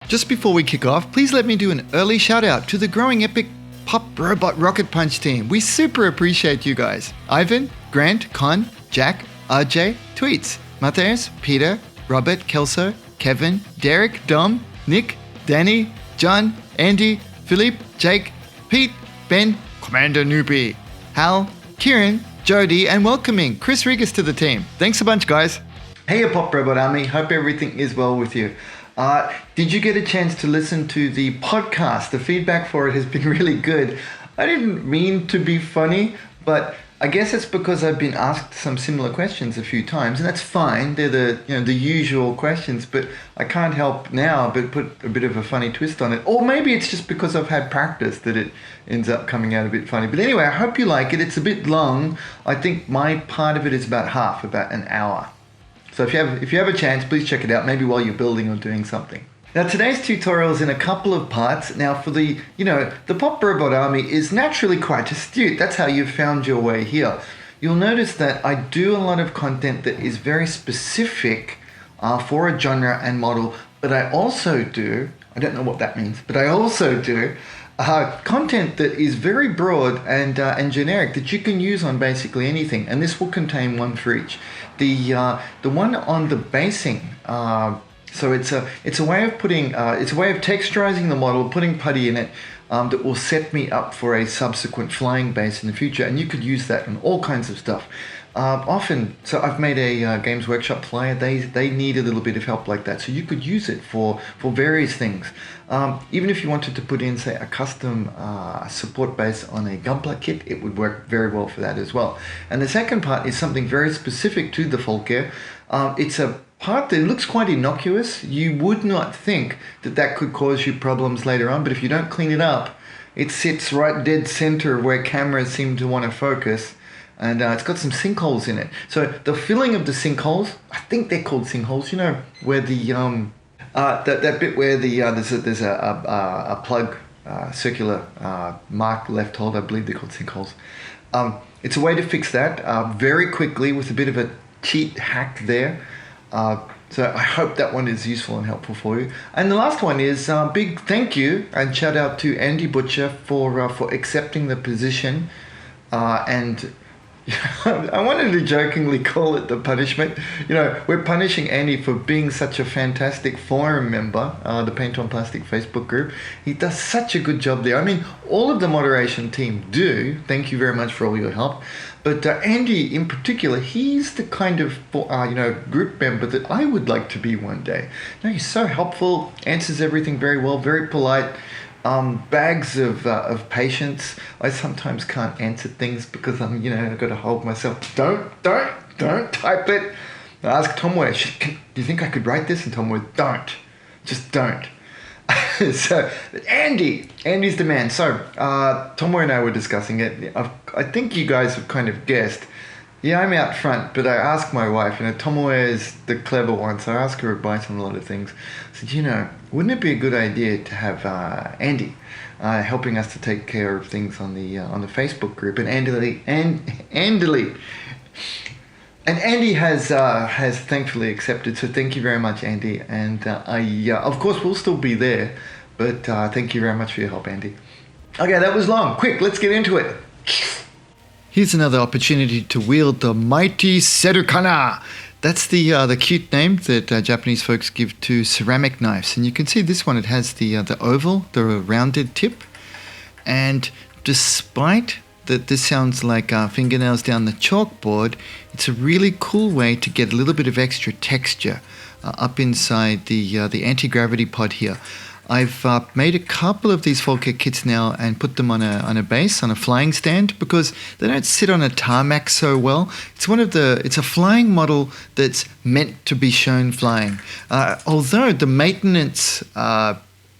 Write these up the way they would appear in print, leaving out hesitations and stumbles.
Just before we kick off, please let me do an early shout out to the growing epic Pop Robot Rocket Punch team. We super appreciate you guys. Ivan, Grant, Con, Jack, RJ, Tweets, Matthias, Peter, Robert, Kelso, Kevin, Derek, Dom, Nick, Danny, John, Andy, Philippe, Jake, Pete, Ben, Commander Newbie, Hal, Kieran, Jody, and welcoming Chris Rigas to the team. Thanks a bunch, guys. Hey, Pop Robot Army. Hope everything is well with you. Did you get a chance to listen to the podcast? The feedback for it has been really good. I didn't mean to be funny, but I guess it's because I've been asked some similar questions a few times, and that's fine. They're the usual questions, but I can't help now but put a bit of a funny twist on it. Or maybe it's just because I've had practice that it ends up coming out a bit funny. But anyway, I hope you like it. It's a bit long. I think my part of it is about an hour. So if you have a chance, please check it out, maybe while you're building or doing something. Now today's tutorial is in a couple of parts. Now for the Pop Robot Army is naturally quite astute. That's how you've found your way here. You'll notice that I do a lot of content that is very specific for a genre and model, but I also do, I don't know what that means, but I also do content that is very broad and generic that you can use on basically anything, and this will contain one for each. The one on the basing, so it's a way of putting it's a way of texturizing the model, putting putty in it that will set me up for a subsequent flying base in the future, and you could use that on all kinds of stuff. Often, so I've made a Games Workshop flyer. They need a little bit of help like that, so you could use it for various things. Even if you wanted to put in, say, a custom support base on a Gunpla kit, it would work very well for that as well. And the second part is something very specific to the Falke. It's a part that looks quite innocuous. You would not think that could cause you problems later on, but if you don't clean it up, it sits right dead center where cameras seem to want to focus. And it's got some sinkholes in it. So the filling of the sinkholes, I think they're called sinkholes. You know, where the that bit where there's a plug circular mark left hold. I believe they're called sinkholes. It's a way to fix that very quickly with a bit of a cheat hack there. So I hope that one is useful and helpful for you. And the last one is big thank you and shout out to Andy Butcher for accepting the position and. I wanted to jokingly call it the punishment. You know, we're punishing Andy for being such a fantastic forum member, the Paint on Plastic Facebook group. He does such a good job there. I mean, all of the moderation team do. Thank you very much for all your help. But Andy in particular, he's the kind of group member that I would like to be one day. You know, he's so helpful, answers everything very well, very polite. Bags of patience. I sometimes can't answer things because I've got to hold myself. Don't type it. I ask Tomwe, do you think I could write this? And Tomwe, just don't. So Andy's the man. So Tomwe and I were discussing it. I think you guys have kind of guessed. Yeah, I'm out front, but I asked my wife, Tomoe is the clever one, so I ask her advice on a lot of things. I said, wouldn't it be a good idea to have Andy helping us to take care of things on the Facebook group? And Andy has thankfully accepted, so thank you very much, Andy. And I of course will still be there, but thank you very much for your help, Andy. Okay, that was long. Quick, let's get into it. Here's another opportunity to wield the mighty Serukana. That's the cute name that Japanese folks give to ceramic knives. And you can see this one, it has the oval, the rounded tip. And despite that this sounds like fingernails down the chalkboard, it's a really cool way to get a little bit of extra texture up inside the anti-gravity pod here. I've made a couple of these Falke kits now and put them on a base, on a flying stand, because they don't sit on a tarmac so well. It's a flying model that's meant to be shown flying. Although the maintenance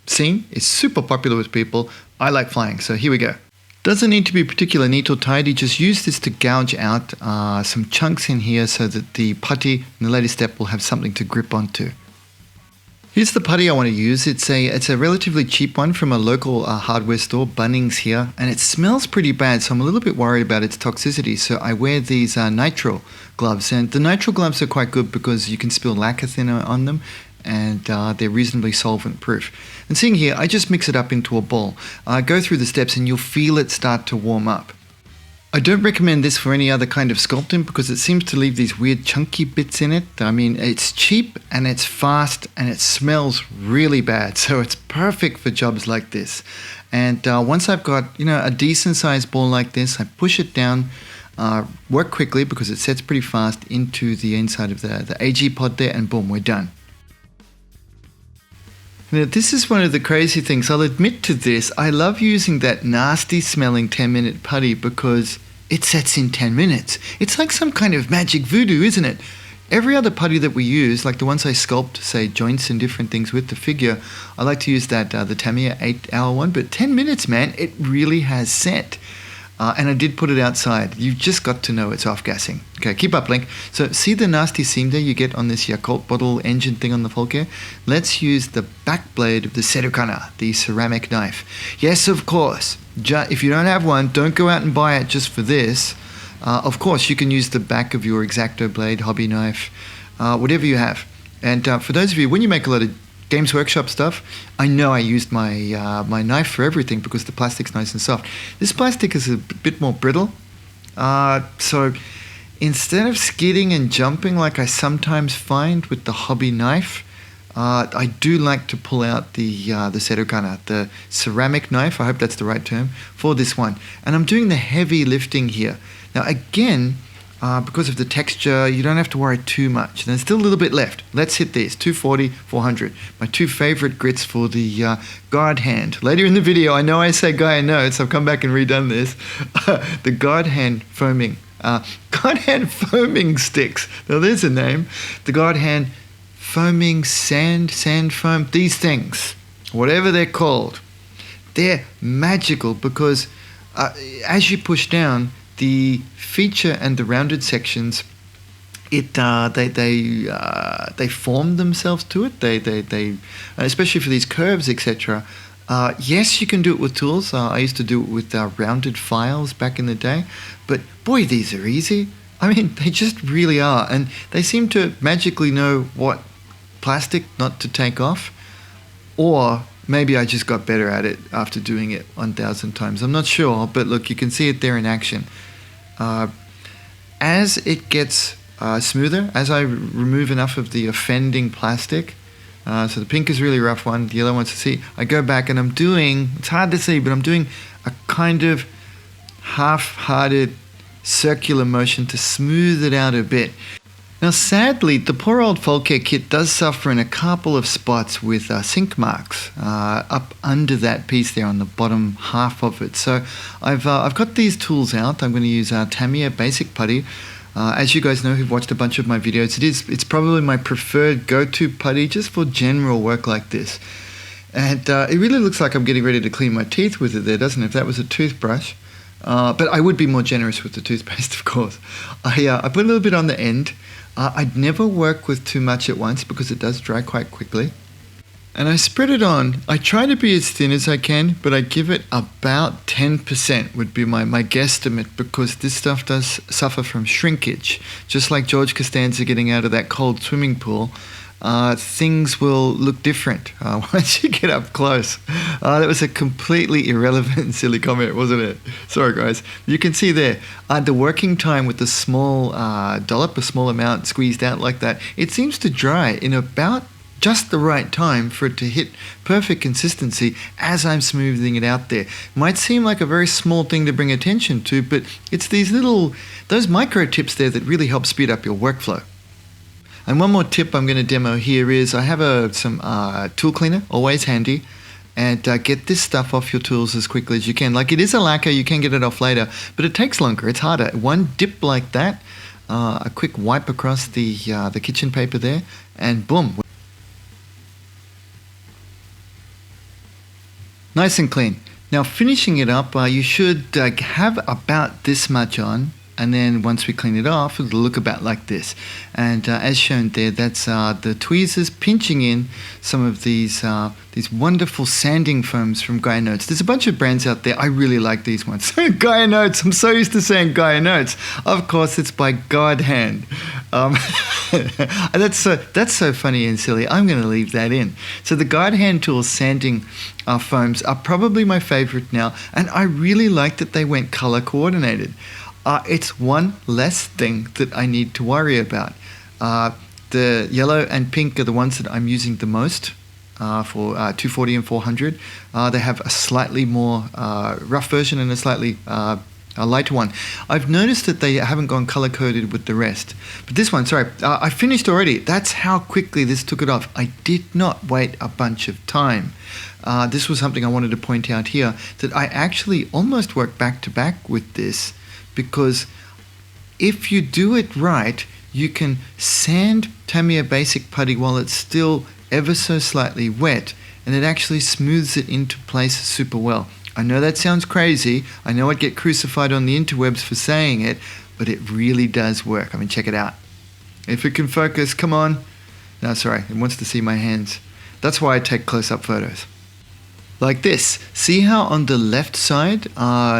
scene is super popular with people, I like flying, so here we go. Doesn't need to be particularly neat or tidy, just use this to gouge out some chunks in here so that the putty in the later step will have something to grip onto. Here's the putty I want to use. It's a relatively cheap one from a local hardware store, Bunnings here, and it smells pretty bad, so I'm a little bit worried about its toxicity. So I wear these nitrile gloves, and the nitrile gloves are quite good because you can spill lacquer thinner on them, and they're reasonably solvent proof. And seeing here, I just mix it up into a ball. Go through the steps and you'll feel it start to warm up. I don't recommend this for any other kind of sculpting because it seems to leave these weird chunky bits in it. I mean, it's cheap and it's fast and it smells really bad. So it's perfect for jobs like this. And once I've got, a decent sized ball like this, I push it down, work quickly because it sets pretty fast into the inside of the AG pod there, and boom, we're done. Now, this is one of the crazy things. I'll admit to this. I love using that nasty smelling 10-minute putty because it sets in 10 minutes. It's like some kind of magic voodoo, isn't it? Every other putty that we use, like the ones I sculpt, say, joints and different things with the figure, I like to use that, the Tamiya 8-hour one. But 10 minutes, man, it really has set. And I did put it outside. You've just got to know it's off-gassing. Okay, keep up, Link. So see the nasty seam there you get on this Yakult bottle engine thing on the Falke? Let's use the back blade of the Serukana, the ceramic knife. Yes, of course. If you don't have one, don't go out and buy it just for this. Of course, you can use the back of your X-Acto blade, hobby knife, whatever you have. And for those of you, when you make a lot of Games Workshop stuff, I know I used my my knife for everything because the plastic's nice and soft. This plastic is a bit more brittle, so instead of skidding and jumping like I sometimes find with the hobby knife, I do like to pull out the Serukana, the ceramic knife, I hope that's the right term, for this one. And I'm doing the heavy lifting here. Now again, because of the texture, you don't have to worry too much. There's still a little bit left. Let's hit these, 240, 400. My two favorite grits for the guard hand. Later in the video, I know I say Gaia notes, I've come back and redone this. The guard hand foaming. Guard hand foaming sticks. Now there's a name. The guard hand foaming sand foam. These things, whatever they're called, they're magical because as you push down, the feature and the rounded sections, they form themselves to it. They especially for these curves, etc. Yes, you can do it with tools. I used to do it with rounded files back in the day, but boy, these are easy. I mean, they just really are, and they seem to magically know what plastic not to take off, or maybe I just got better at it after doing it 1,000 times. I'm not sure, but look, you can see it there in action. As it gets smoother, as I remove enough of the offending plastic, so the pink is really rough one, the yellow one's to see, I go back and I'm doing, it's hard to see, but I'm doing a kind of half-hearted circular motion to smooth it out a bit. Now sadly, the poor old Falke kit does suffer in a couple of spots with sink marks up under that piece there on the bottom half of it. So I've got these tools out. I'm going to use Tamiya Basic Putty. As you guys know who've watched a bunch of my videos, it's probably my preferred go-to putty just for general work like this. And it really looks like I'm getting ready to clean my teeth with it there, doesn't it? If that was a toothbrush. But I would be more generous with the toothpaste, of course. I put a little bit on the end. I'd never work with too much at once because it does dry quite quickly. And I spread it on. I try to be as thin as I can, but I give it about 10% would be my guesstimate, because this stuff does suffer from shrinkage. Just like George Costanza getting out of that cold swimming pool, things will look different once you get up close. That was a completely irrelevant and silly comment, wasn't it? Sorry guys. You can see there, the working time with the small dollop, a small amount squeezed out like that, it seems to dry in about just the right time for it to hit perfect consistency as I'm smoothing it out there. Might seem like a very small thing to bring attention to, but it's those micro tips there that really help speed up your workflow. And one more tip I'm going to demo here is I have some tool cleaner, always handy, and get this stuff off your tools as quickly as you can. Like, it is a lacquer, you can get it off later, but it takes longer, it's harder. One dip like that, a quick wipe across the kitchen paper there, and boom. Nice and clean. Now finishing it up, you should have about this much on. And then once we clean it off, it'll look about like this. And as shown there, that's the tweezers pinching in some of these wonderful sanding foams from Gaia Notes. There's a bunch of brands out there. I really like these ones. Gaia Notes. I'm so used to saying Gaia Notes. Of course, it's by God Hand. That's so funny and silly. I'm going to leave that in. So the God Hand Tools sanding foams are probably my favorite now, and I really like that they went color coordinated. It's one less thing that I need to worry about. The yellow and pink are the ones that I'm using the most for 240 and 400. They have a slightly more rough version and a slightly a lighter one. I've noticed that they haven't gone color-coded with the rest. But this one, sorry, I finished already. That's how quickly this took it off. I did not wait a bunch of time. This was something I wanted to point out here, that I actually almost worked back-to-back with this, because if you do it right, you can sand Tamiya Basic Putty while it's still ever so slightly wet, and it actually smooths it into place super well. I know that sounds crazy. I know I'd get crucified on the interwebs for saying it, but it really does work. I mean, check it out. If it can focus, come on. No, sorry, it wants to see my hands. That's why I take close-up photos. Like this. See how on the left side,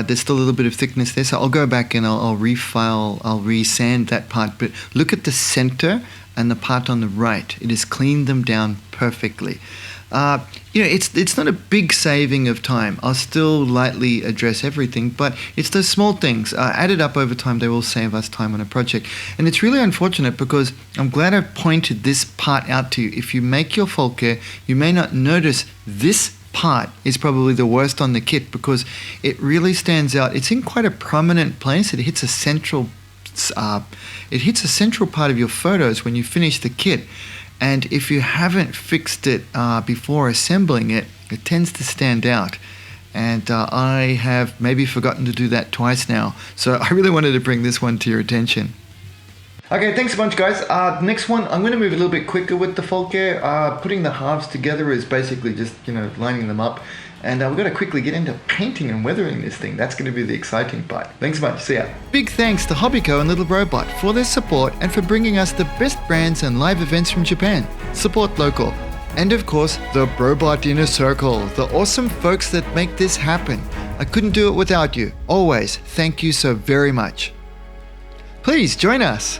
there's still a little bit of thickness there, so I'll go back and I'll refile, I'll resand that part, but look at the center and the part on the right. It has cleaned them down perfectly. It's not a big saving of time. I'll still lightly address everything, but it's those small things. Added up over time, they will save us time on a project. And it's really unfortunate because I'm glad I pointed this part out to you. If you make your Falke, you may not notice this part is probably the worst on the kit because it really stands out. It's in quite a prominent place. It hits a central part of your photos when you finish the kit. And if you haven't fixed it before assembling it, it tends to stand out. And I have maybe forgotten to do that twice now. So I really wanted to bring this one to your attention. Okay, thanks a bunch, guys. Next one, I'm going to move a little bit quicker with the Falke. Putting the halves together is basically just, lining them up. And we're going to quickly get into painting and weathering this thing. That's going to be the exciting part. Thanks a bunch. See ya. Big thanks to Hobbyco and Little Robot for their support and for bringing us the best brands and live events from Japan. Support local. And of course, the Brobot Inner Circle, the awesome folks that make this happen. I couldn't do it without you. Always, thank you so very much. Please join us.